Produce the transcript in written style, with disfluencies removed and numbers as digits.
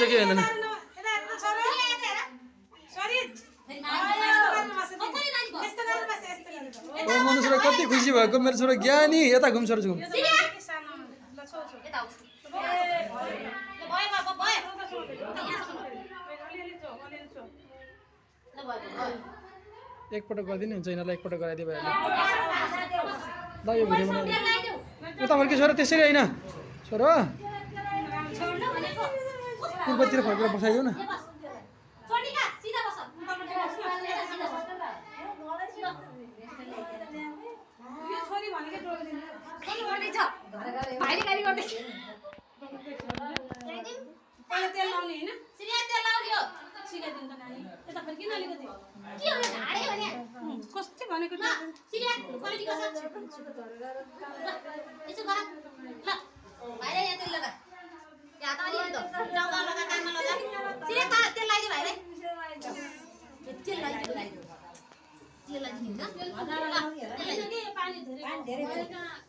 केही हुँदैन ओ मनु छोरा कति खुसी भएको मेरो छोरा ज्ञानी यता घुम छोरा घुम एकपटक गरिदिनु हुन्छ यिनीहरूलाई एकपटक गराइदियो भइहाल्यो ल यो भिडियो बनाइदिनु उता फर्के छोरा त्यसरी होइन छोरा पूर्वतिर फर्केर बसाइदेऊ न पानी धेरै